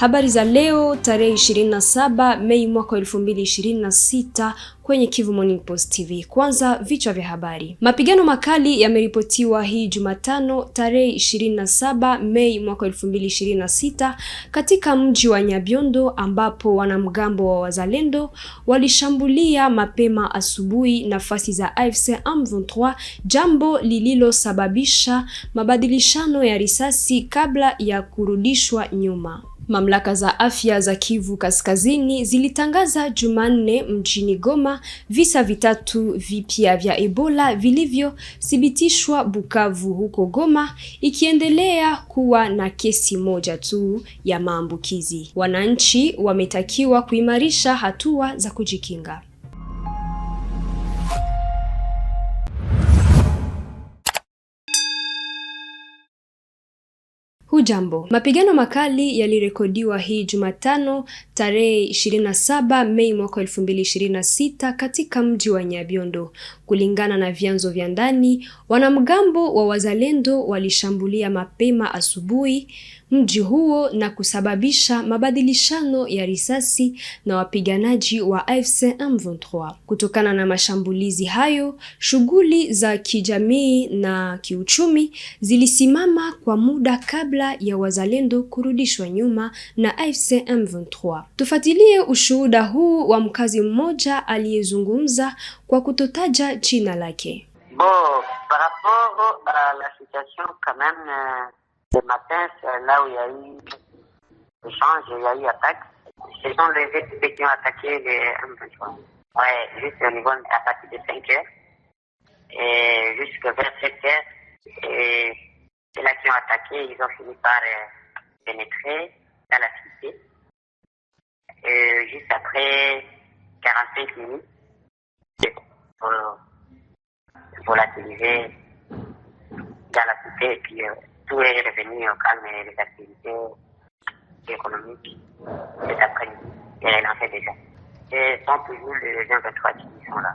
Habari za leo tarehe 27 Mei mwaka 2026 kwenye Kivu Morning Post TV. Kwanza vichwa vya habari. Mapigano makali yameripotiwa hii Jumatano tarehe 27 Mei mwaka 2026 katika mji wa Nyabiondo, ambapo wanamgambo wa Wazalendo walishambulia mapema asubuhi nafasi za AFC M23, jambo lililosababisha mabadilishano ya risasi kabla ya kurudishwa nyuma. Mamlaka za afya za Kivu Kaskazini zilitangaza Jumanne mjini Goma visa vitatu vipya vya Ebola vilivyothibitishwa Bukavu huko Goma, ikiendelea kuwa na kesi moja tu ya maambukizi. Wananchi wametakiwa kuimarisha hatua za kujikinga. Hujambo. Mapigano makali yalirekodiwa hii Jumatano tarehe 27 Mei mwaka 2026 katika mji wa Nyabiondo. Kulingana na vyanzo vya ndani, wanamgambo wa Wazalendo walishambulia mapema asubuhi mji huo na kusababisha mabadilishano ya risasi na wapiganaji wa AFC M23. Kutokana na mashambulizi hayo, shughuli za kijamii na kiuchumi zilisimama kwa muda kabla ya Wazalendo kurudishwa nyuma na AFC M23. Tufuatilie ushuhuda huu wa mkazi mmoja aliyezungumza kwa kutotaja jina lake. Bon, par rapport à la situation quand même, ce matin, c'est là où il y a eu échange, il y a eu attaque. Ce sont les équipes qui ont attaqué les M23. Ouais, juste au niveau à partir de 5 heures et jusqu'à vers 7 heures. Et c'est là qu'ils ont attaqué, ils ont fini par pénétrer dans la cité. Et juste après 45 minutes, pour volatiliser dans la cité, et puis tout est revenu au calme et les activités économiques cet après-midi est relancé déjà. Ce sont toujours les 23 qui sont là.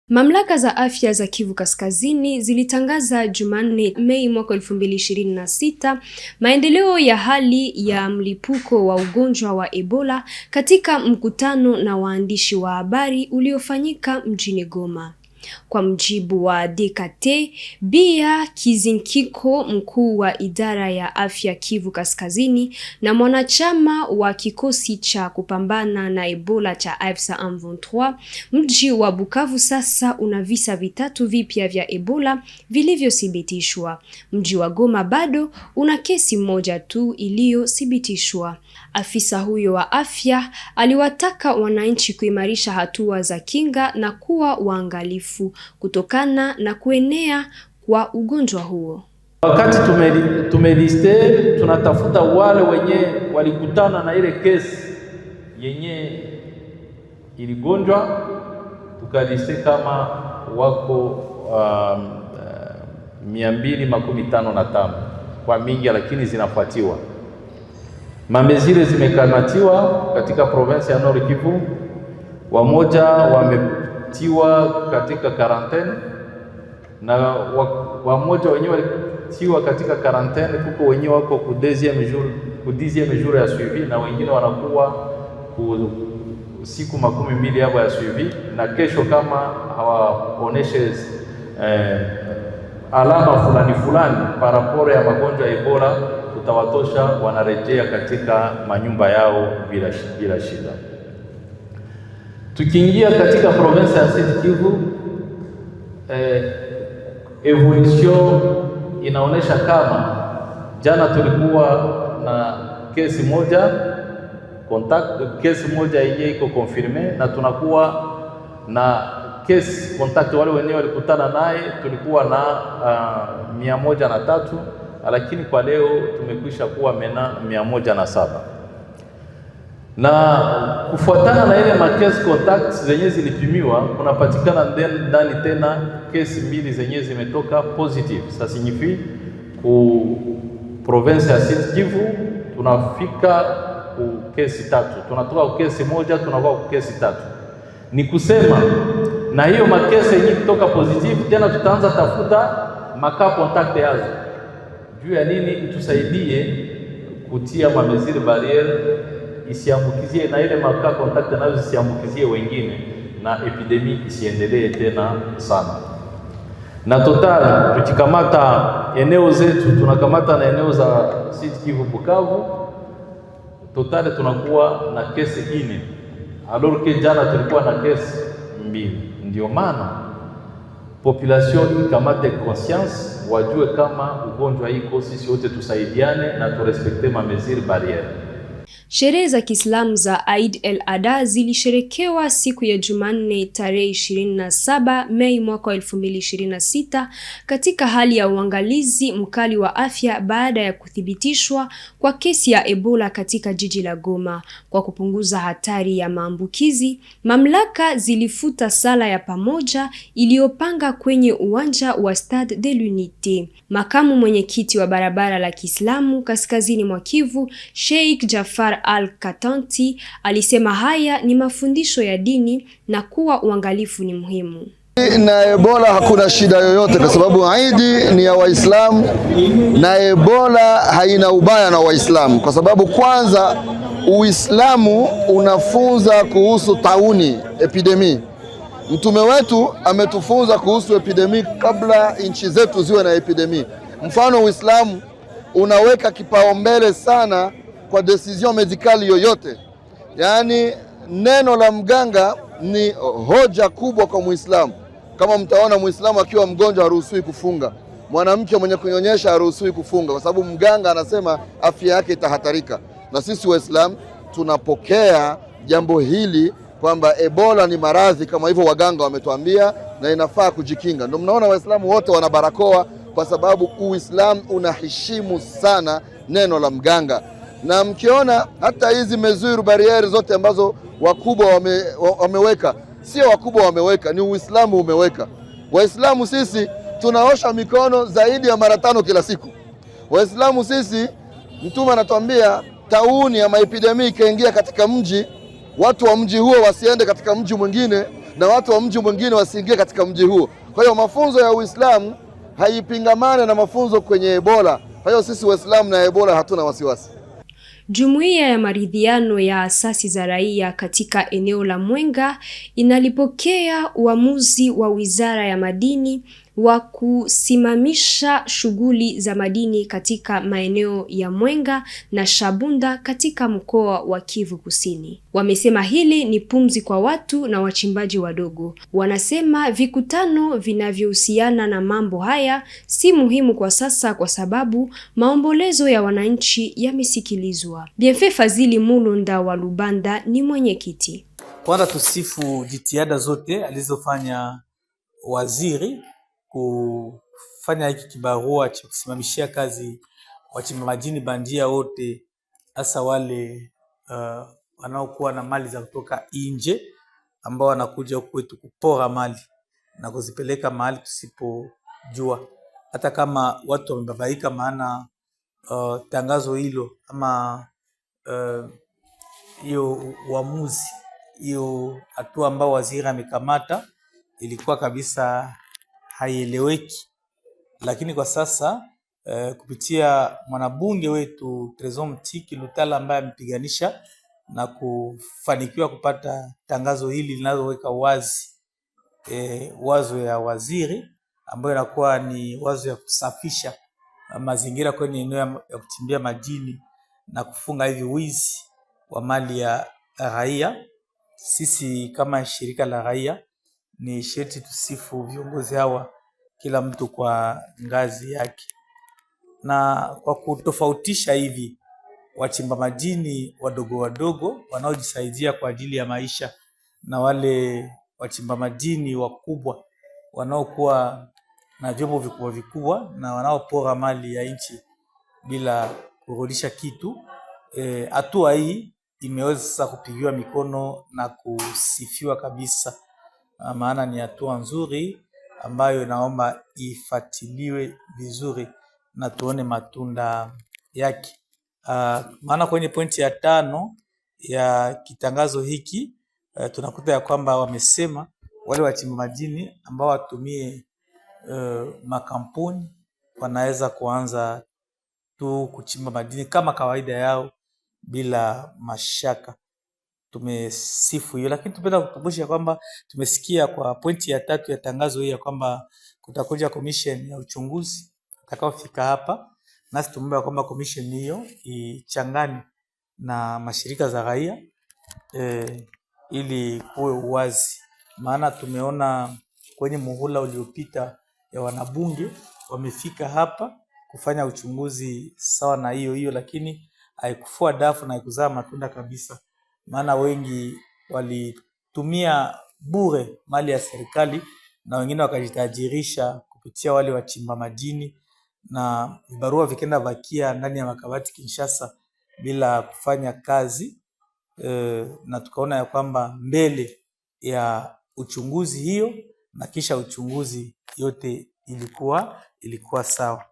Mamlaka za afya za Kivu Kaskazini zilitangaza Jumanne Mei mwaka 2026 maendeleo ya hali ya mlipuko wa ugonjwa wa Ebola katika mkutano na waandishi wa habari uliofanyika mjini Goma. Kwa mjibu wa DKT, Bia Kizinkiko, mkuu wa idara ya afya Kivu Kaskazini na mwanachama wa kikosi cha kupambana na Ebola cha AFC M23, mji wa Bukavu sasa una visa vitatu vipya vya Ebola vilivyothibitishwa. Mji wa Goma bado una kesi moja tu iliyothibitishwa. Afisa huyo wa afya aliwataka wananchi kuimarisha hatua za kinga na kuwa waangalifu kutokana na kuenea kwa ugonjwa huo. Wakati tumeliste tunatafuta wale wenye walikutana na ile kesi yenye iligonjwa, tukaliste kama wako 255 kwa mingi, lakini zinafuatiwa. Mamezile zimekamatiwa katika province ya Nord Kivu, wamoja wametiwa katika quarantaine na wamoja wenyewe walitiwa katika quarantaine, kuko wenyewe wako ku 10e jour ya suivi, na wengine wanakuwa ku siku 12 hapo ya suivi, na kesho kama hawaoneshe alama fulani paraporo ya magonjwa ya Ebola, tutawatosha wanarejea katika manyumba yao bila shida. Tukiingia katika province ya Sud Kivu, evolution inaonesha kama jana tulikuwa na kesi moja kesi moja yenye iko confirme, na tunakuwa na kesi contact wale wenyewe walikutana naye tulikuwa na 103, lakini kwa leo tumekwisha kuwa 107. Na kufuatana na ile makesi contacts zenye zilipimiwa, kunapatikana ndani tena kesi mbili zenye zimetoka positive. Ça signifie ku province ya Sud Kivu tunafika ku kesi tatu, tunatoka ku kesi moja tunakuwa ku kesi tatu. Ni kusema na hiyo makesi yenye kutoka positive tena tutaanza tafuta maka contact yazo juu ya nini itusaidie kutia mameziri barriere isiambukizie na ile maka contact nazo zisiambukizie wengine, na epidemi isiendelee tena sana. Na total tukikamata eneo zetu, tunakamata na eneo za Sud Kivu, Bukavu, total tunakuwa na kesi 4 alors que jana tulikuwa na kesi 2. Ndio maana population ikamate conscience, wajue kama ugonjwa iko, sisi wote tusaidiane na turespekte ma mesures barriere. Sherehe za Kiislamu za Eid el-Adha zilisherekewa siku ya Jumanne tarehe 27 Mei mwaka 2026 katika hali ya uangalizi mkali wa afya baada ya kuthibitishwa kwa kesi ya Ebola katika jiji la Goma. Kwa kupunguza hatari ya maambukizi, mamlaka zilifuta sala ya pamoja iliyopanga kwenye uwanja wa Stade de l'Unité. Makamu mwenyekiti wa barabara la Kiislamu kaskazini mwa Kivu, Sheikh Jafar Al-Katanti, alisema haya ni mafundisho ya dini na kuwa uangalifu ni muhimu. Na Ebola hakuna shida yoyote kwa sababu Eid ni ya Waislamu na Ebola haina ubaya na Waislamu kwa sababu kwanza Uislamu unafunza kuhusu tauni, epidemi. Mtume wetu ametufunza kuhusu epidemi kabla nchi zetu ziwe na epidemi. Mfano Uislamu unaweka kipaumbele sana kwa decision medikali yoyote. Yaani neno la mganga ni hoja kubwa kwa Muislamu. Kama mtaona Muislamu akiwa mgonjwa haruhusiwi kufunga. Mwanamke mwenye kunyonyesha haruhusiwi kufunga kwa sababu mganga anasema afya yake itahatarika. Na sisi Waislamu tunapokea jambo hili kwamba Ebola ni maradhi kama hivyo waganga wametuambia na inafaa kujikinga. Ndio mnaona Waislamu wote wana barakoa kwa sababu Uislamu unaheshimu sana neno la mganga. Na mkiona hata hizi mesures barriere zote ambazo wakubwa wameweka, sio wakubwa wameweka, ni Uislamu umeweka. Waislamu sisi tunaosha mikono zaidi ya mara 5 kila siku. Waislamu sisi, Mtume anatuambia tauni ya maepidemi ikaingia katika mji, watu wa mji huo wasiende katika mji mwingine na watu wa mji mwingine wasiingie katika mji huo. Kwa hiyo mafunzo ya Uislamu haipingamane na mafunzo kwenye Ebola. Kwa hiyo sisi Waislamu na Ebola hatuna wasiwasi. Jumuiya ya maridhiano ya asasi za raia katika eneo la Mwenga inalipokea uamuzi wa Wizara ya Madini wa kusimamisha shughuli za madini katika maeneo ya Mwenga na Shabunda katika mkoa wa Kivu Kusini. Wamesema hili ni pumzi kwa watu na wachimbaji wadogo. Wanasema vikutano vinavyohusiana na mambo haya si muhimu kwa sasa kwa sababu maombolezo ya wananchi yamesikilizwa. Bienfait Fazili Mulunda wa Lubanda ni mwenyekiti. Kwanza tusifu jitihada zote alizofanya waziri kufanya hiki kibarua cha kusimamishia kazi wachimba madini bandia wote, hasa wale wanaokuwa na mali za kutoka nje ambao wanakuja huku kwetu kupora mali na kuzipeleka mahali tusipojua. Hata kama watu wamebabaika, maana tangazo hilo ama hiyo uamuzi, hiyo hatua ambao waziri amekamata ilikuwa kabisa haieleweki. Lakini kwa sasa kupitia mwanabunge wetu Trésor Mtiki Lutala ambaye amepiganisha na kufanikiwa kupata tangazo hili linaloweka wazi wazo ya waziri ambayo inakuwa ni wazo ya kusafisha mazingira kwenye eneo ya kuchimbia madini na kufunga hivi wizi wa mali ya raia. Sisi kama shirika la raia ni sharti tusifu viongozi hawa, kila mtu kwa ngazi yake, na kwa kutofautisha hivi wachimba madini wadogo wadogo wanaojisaidia kwa ajili ya maisha na wale wachimba madini wakubwa wanaokuwa na vyombo vikubwa vikubwa na wanaopora mali ya nchi bila kurudisha kitu. Hatua hii imeweza sasa kupigiwa mikono na kusifiwa kabisa, maana ni hatua nzuri ambayo naomba ifuatiliwe vizuri na tuone matunda yake. Maana kwenye pointi ya 5 ya kitangazo hiki tunakuta ya kwamba wamesema wale wachimba madini ambao watumie makampuni wanaweza kuanza tu kuchimba madini kama kawaida yao bila mashaka. Tumesifu hiyo, lakini tupenda kukumbusha kwamba tumesikia kwa pointi ya 3 ya tangazo hili ya kwamba kutakuja commission ya uchunguzi utakaofika hapa, nasi tumeomba kwamba commission hiyo ichangane na mashirika za raia ili kuwe uwazi. Maana tumeona kwenye muhula uliopita ya wanabunge wamefika hapa kufanya uchunguzi sawa na hiyo, lakini haikufua dafu na haikuzaa matunda kabisa. Maana wengi walitumia bure mali ya serikali na wengine wakajitajirisha kupitia wale wachimba madini, na vibarua vikenda vakia ndani ya makabati Kinshasa bila kufanya kazi. Na tukaona ya kwamba mbele ya uchunguzi hiyo na kisha uchunguzi yote ilikuwa sawa.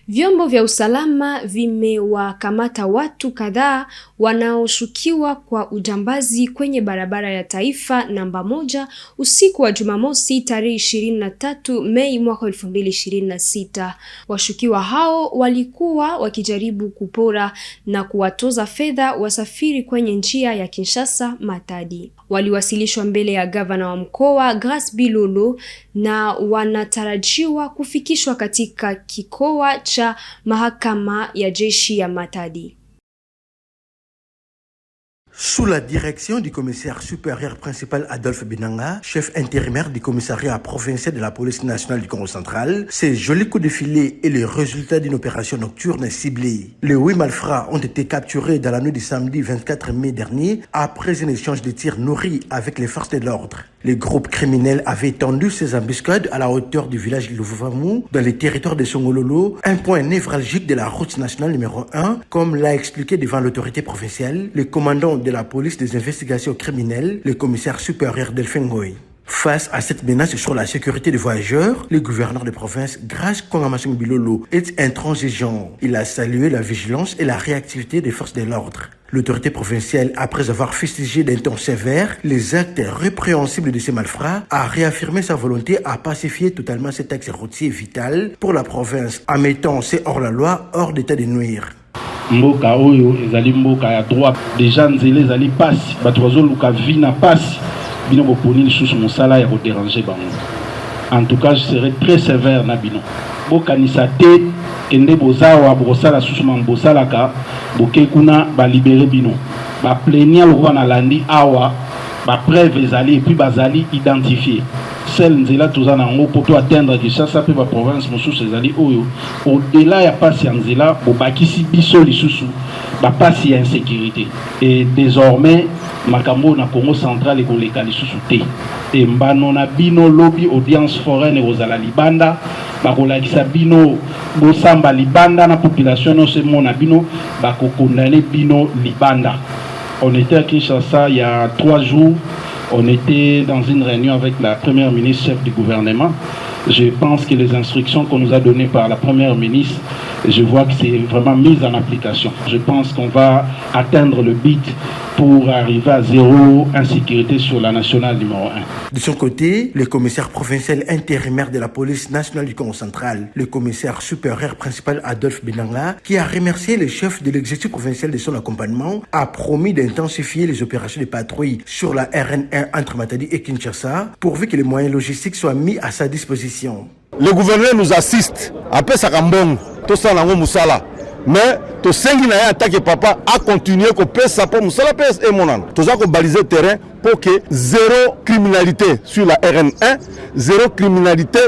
Vyombo vya usalama vimewakamata watu kadhaa wanaoshukiwa kwa ujambazi kwenye barabara ya taifa namba 1 usiku wa Jumamosi tarehe 23 Mei mwaka 2026. Washukiwa hao walikuwa wakijaribu kupora na kuwatoza fedha wasafiri kwenye njia ya Kinshasa Matadi. Waliwasilishwa mbele ya gavana wa mkoa Grace Bilolo na wanatarajiwa kufikishwa katika kikoa cha mahakama ya jeshi ya Matadi. Sous la direction du commissaire supérieur principal Adolphe Binanga, chef intérimaire du commissariat provincial de la police nationale du Congo central, ces jolis coups de filet et les résultats d'une opération nocturne ciblée. Les 8 malfrats ont été capturés dans la nuit du samedi 24 mai dernier après un échange de tirs nourris avec les forces de l'ordre. Les groupes criminels avaient tendu ces embuscades à la hauteur du village de Louvavamou, dans les territoires de Songololo, un point névralgique de la route nationale numéro 1, comme l'a expliqué devant l'autorité provinciale le commandant de la police des investigations criminelles, le commissaire supérieur Delphin Ngoy. Face à cette menace sur la sécurité des voyageurs, le gouverneur de province, Grace Kongamasung Bilolo, est intransigeant. Il a salué la vigilance et la réactivité des forces de l'ordre. L'autorité provinciale, après avoir fustigé d'un ton sévère les actes répréhensibles de ces malfrats, a réaffirmé sa volonté à pacifier totalement cet axe routier vital pour la province, en mettant ces hors-la-loi hors d'état de nuire. Mboka oyo ezali mboka ya droit, déjà nzele ezali pasi, bato bazoluka vina pasi, bino boponi lisusu mosala ya kodéranger bango. En tout cas, je serai très sévère na bino. Bokanisa te kende bozawa bosala susu mambosalaka boke kuna ba libérer bino. Ba plaignant lokwa na landi awa ba preuve ezali et puis bazali identifier. Celle nzela tozana ngo pour to atteindre que ça peut ba province mosusu ezali oyo au-delà ya pasi ya nzela bobakisi biso lisusu ba pasi ya insécurité. Et désormais makambo na Congo central et koleka lisusu te. Et mbano na bino lobby audience foraine ozala libanda bakolakisa bino bosamba libanda na population no se mona bino bakokondane bino libanda. On était à Kinshasa il y a 3 jours. On était dans une réunion avec la première ministre chef du gouvernement. Je pense que les instructions qu'on nous a données par la première ministre, je vois que c'est vraiment mis en application. Je pense qu'on va atteindre le but pour arriver à zéro insécurité sur la nationale numéro 1. De son côté, le commissaire provincial intérimaire de la police nationale du Congo central, le commissaire supérieur principal Adolphe Binanga, qui a remercié le chef de l'exécutif provincial de son accompagnement, a promis d'intensifier les opérations de patrouille sur la RN1 entre Matadi et Kinshasa, pourvu que les moyens logistiques soient mis à sa disposition. Le gouverneur nous assiste, après Sakambong, tout ça dans Moussala. Mais to sengi na ya attaque papa a continué ko pesa pour Moussala pes et monan. To za ko baliser le terrain pour que zéro criminalité sur la RN1, zéro criminalité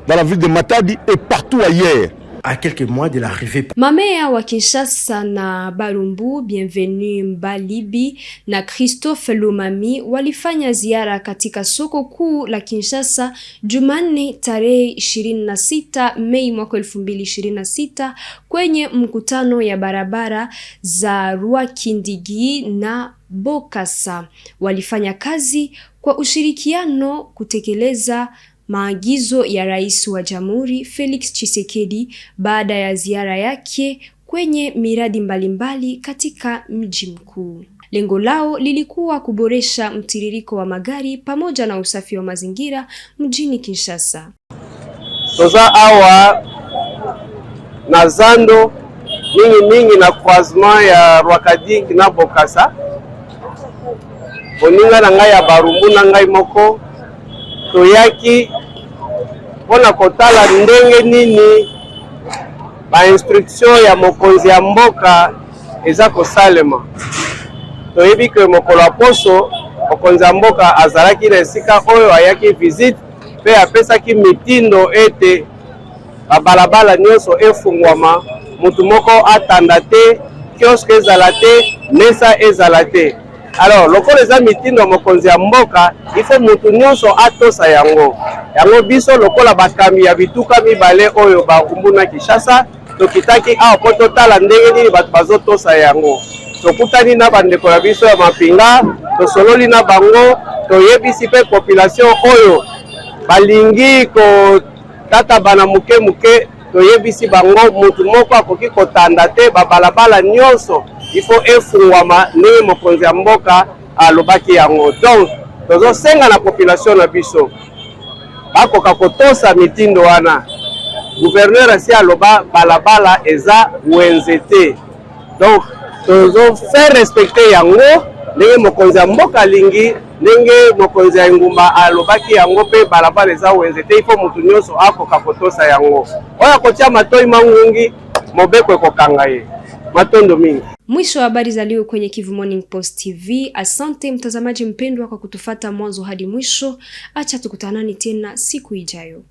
dans la ville de Matadi et partout ailleurs. À quelques mois de l'arrivée. Mamea wa Kinshasa na Barumbu, Bienvenue Mbalibi na Christophe Lumami walifanya ziara katika soko kuu la Kinshasa Jumanne tarehe 26 Mei mwaka 2026 kwenye mkutano ya barabara za Rwakindigi na Bokassa. Walifanya kazi kwa ushirikiano kutekeleza maagizo ya Rais wa Jamhuri Felix Tshisekedi baada ya ziara yake kwenye miradi mbalimbali katika mji mkuu. Lengo lao lilikuwa kuboresha mtiririko wa magari pamoja na usafi wa mazingira mjini Kinshasa. Toza awa na zando mingi na croisement ya Rwakading na Bokasa. Boninga na ngai ya Barumbu na ngai moko toyaki mpona kotala ndenge nini ba instruction ya mokonzi ya mboka eza kosalema. Toyebi ke mokolo ya poso mokonzi ya mboka azalaki na esika oyo ayaki visite pe apesaki mitindo ete babalabala nyonso efungwama, mutu moko atanda te, kioske ezala te, mesa ezala te. Alors lokola eza mitindo mokonzi ya mboka, ifo mutu nyonso atosa yango. Yango biso lokola bakambi ya bituka mibale oyo bakumbu na Kinshasa, tokitaki awa po totala ndenge nini bato bazotosa yango. Tokutani na bandeko na biso ya mapinga, tosololi na bango, toyebisi pe population oyo balingi ko tata bana muke muke, toyebisi bango mutu moko akoki kotanda te, babalabala nyonso ifo efungwama ndenge mokonzi ya mboka alobaki yango. Donc tozosenga na population na biso bakoka kotosa mitindo wana. Gouverneur asi aloba balabala eza wenze te. Donc tozo faire respecter yango ndenge mokonzi ya mboka alingi, ndenge mokonzi ya ngumba alobaki yango pe balabala eza wenze te, ifo mutu nyonso akoka kotosa yango. Oya kotia matoi mangungi mobeko ekokanga ye. Matondo mingi. Mwisho wa habari za leo kwenye Kivu Morning Post TV. Asante mtazamaji mpendwa kwa kutufata mwanzo hadi mwisho. Acha tukutanani tena siku ijayo.